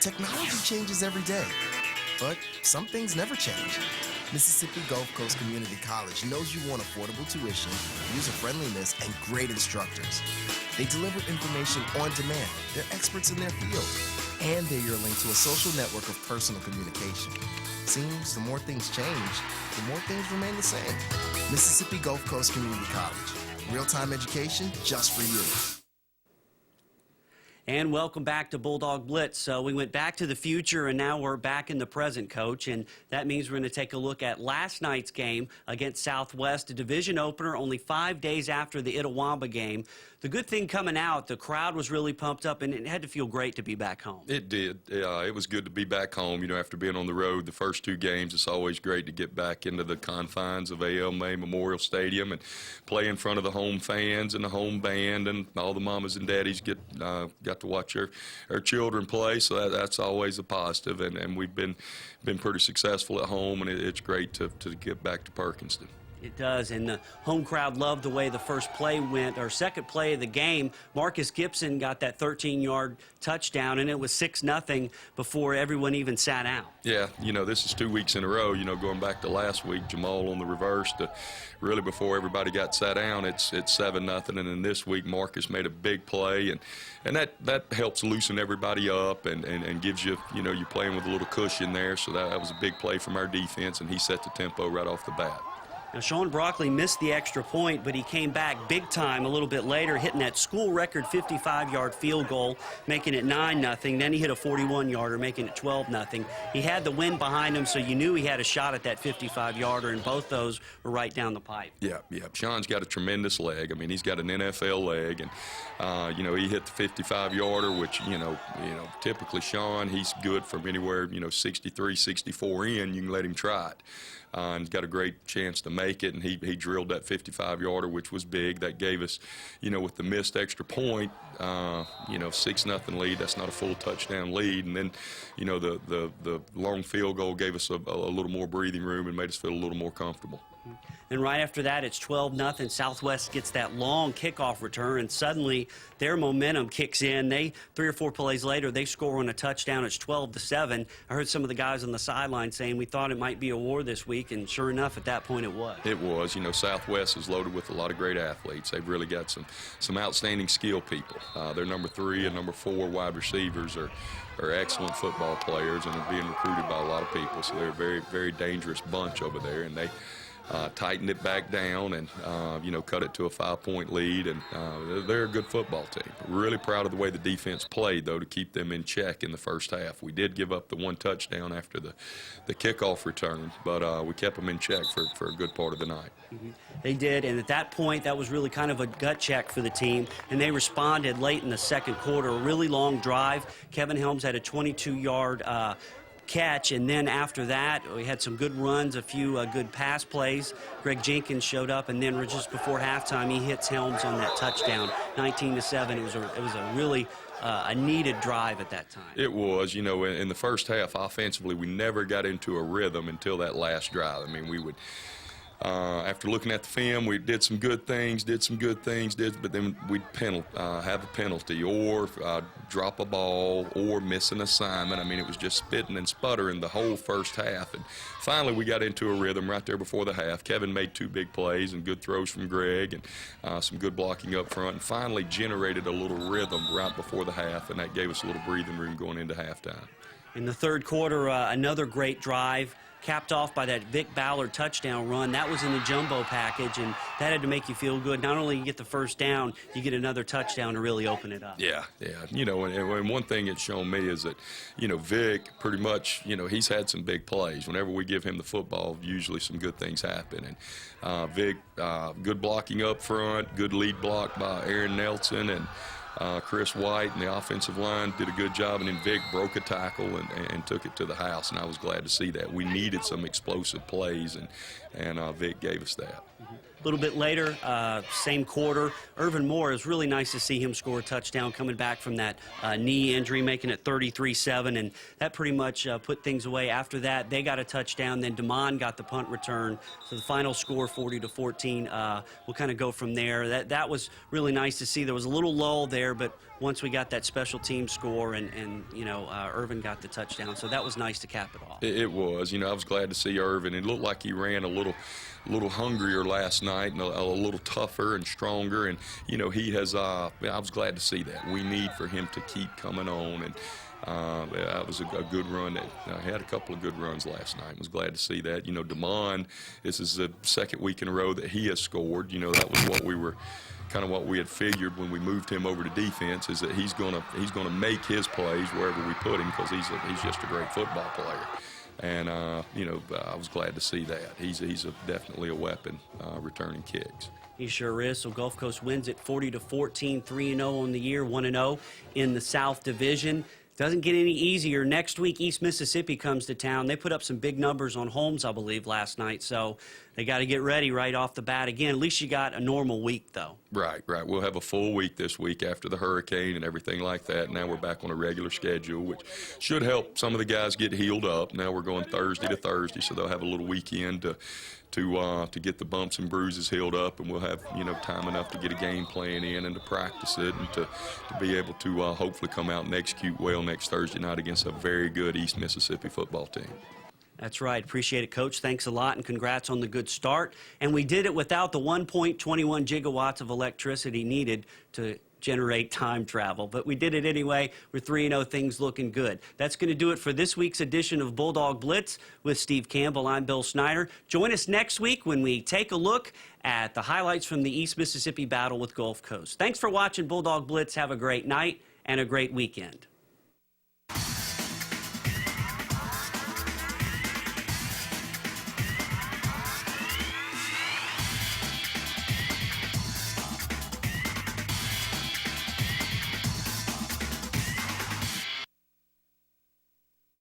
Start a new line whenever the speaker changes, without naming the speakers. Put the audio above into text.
Technology changes every day, but some things never change. Mississippi Gulf Coast Community College knows you want affordable tuition, user-friendliness, and great instructors. They deliver information on demand. They're experts in their field. And they're your link to a social network of personal communication. Seems the more things change, the more things remain the same. Mississippi Gulf Coast Community College. Real-time education just for you.
And welcome back to Bulldog Blitz. So we went back to the future, and now we're back in the present, Coach. And that means we're going to take a look at last night's game against Southwest, a division opener only 5 days after the Itawamba game. The good thing coming out, the crowd was really pumped up, and it had to feel great to be back home.
It did. It was good to be back home. You know, after being on the road the first two games, it's always great to get back into the confines of ALMA Memorial Stadium and play in front of the home fans and the home band, and all the mamas and daddies got to watch our children play. So that's always a positive, and we've been pretty successful at home, and it's great to get back to Perkinston.
It does, and the home crowd loved the way the first play went, or second play of the game. Marcus Gibson got that 13-yard touchdown, and it was 6-0 before everyone even sat out.
Yeah, you know, this is 2 weeks in a row, you know, going back to last week, Jamal on the reverse to really before everybody got sat down, it's 7-0, and then this week Marcus made a big play, and that helps loosen everybody up and gives you, you know, you're playing with a little cushion there, so that was a big play from our defense, and he set the tempo right off the bat.
Now, Sean Broccoli missed the extra point, but he came back big time a little bit later, hitting that school record 55-yard field goal, making it 9-0. Then he hit a 41-yarder, making it 12-0. He had the wind behind him, so you knew he had a shot at that 55-yarder, and both those were right down the pipe. Yeah.
Sean's got a tremendous leg. I mean, he's got an NFL leg, and you know, he hit the 55-yarder, which you know, typically Sean, he's good from anywhere, 63, 64 in. You can let him try it. And he's got a great chance to make it, and he drilled that 55-yarder, which was big. That gave us, with the missed extra point, 6-0 lead. That's not a full touchdown lead, and then, the long field goal gave us a little more breathing room and made us feel a little more comfortable.
And right after that, it's 12-0. Southwest gets that long kickoff return, and suddenly their momentum kicks in. 3 or 4 plays later, they score on a touchdown. It's 12-7. I heard some of the guys on the sideline saying we thought it might be a war this week, and sure enough, at that point it was.
It was. Southwest is loaded with a lot of great athletes. They've really got some outstanding skill people. Their number 3 and number 4 wide receivers are excellent football players, and are being recruited by a lot of people. So they're a very, very dangerous bunch over there, and they tightened it back down and, cut it to a 5-point lead, and they're a good football team. Really proud of the way the defense played, though, to keep them in check in the first half. We did give up the 1 touchdown after the kickoff return, but we kept them in check for a good part of the night.
They did, and at that point, that was really kind of a gut check for the team, and they responded late in the second quarter. A really long drive. Kevin Helms had a 22-yard catch, and then after that we had some good runs, a few good pass plays. Greg Jenkins showed up, and then just before halftime he hits Helms on that touchdown, 19-7. It was a really a needed drive at that time.
It was. In the first half offensively we never got into a rhythm until that last drive. I mean, we would after looking at the film, we did some good things, but then we'd have a penalty or drop a ball or miss an assignment. I mean, it was just spitting and sputtering the whole first half. And finally, we got into a rhythm right there before the half. Kevin made 2 big plays and good throws from Greg and some good blocking up front, and finally generated a little rhythm right before the half, and that gave us a little breathing room going into halftime.
In the third quarter, another great drive, capped off by that Vic Ballard touchdown run. That was in the jumbo package, and that had to make you feel good. Not only you get the first down, you get another touchdown to really open it up.
Yeah. And one thing it's shown me is that, Vic pretty much, he's had some big plays. Whenever we give him the football, usually some good things happen. And Vic, good blocking up front, good lead block by Aaron Nelson, and Chris White and the offensive line did a good job, and then Vic broke a tackle and took it to the house, and I was glad to see that. We needed some explosive plays, and Vic gave us that.
A little bit later, same quarter, Irvin Moore, it was really nice to see him score a touchdown coming back from that knee injury, making it 33-7, and that pretty much put things away. After that, they got a touchdown, then DeMond got the punt return, so the final score 40-14. We'll kind of go from there. That was really nice to see. There was a little lull there, but once we got that special team score and you know, Irvin got the touchdown. So that was nice to cap it off.
It was. You know, I was glad to see Irvin. It looked like he ran a little hungrier last night and a little tougher and stronger. And, you know, he has, I was glad to see that. We need for him to keep coming on. And that was a good run. He had a couple of good runs last night. I was glad to see that. You know, Damon, this is the second week in a row that he has scored. You know, that was what we were kind of what we had figured when we moved him over to defense, is that he's gonna make his plays wherever we put him, because he's just a great football player. And you know, I was glad to see that. He's definitely a weapon returning kicks.
He sure is. So Gulf Coast wins it 40-14, 3-0 on the year, 1-0 in the South Division. Doesn't get any easier. Next week, East Mississippi comes to town. They put up some big numbers on Holmes, I believe, last night. So they got to get ready right off the bat. Again, at least you got a normal week, though.
Right. We'll have a full week this week after the hurricane and everything like that. Now we're back on a regular schedule, which should help some of the guys get healed up. Now we're going Thursday to Thursday, so they'll have a little weekend to get the bumps and bruises healed up, and we'll have, you know, time enough to get a game plan in and to practice it, and to be able to hopefully come out and execute well next Thursday night against a very good East Mississippi football team.
That's right. Appreciate it, Coach. Thanks a lot, and congrats on the good start. And we did it without the 1.21 gigawatts of electricity needed to generate time travel. But we did it anyway. We're 3-0, things looking good. That's going to do it for this week's edition of Bulldog Blitz with Steve Campbell. I'm Bill Snyder. Join us next week when we take a look at the highlights from the East Mississippi battle with Gulf Coast. Thanks for watching Bulldog Blitz. Have a great night and a great weekend.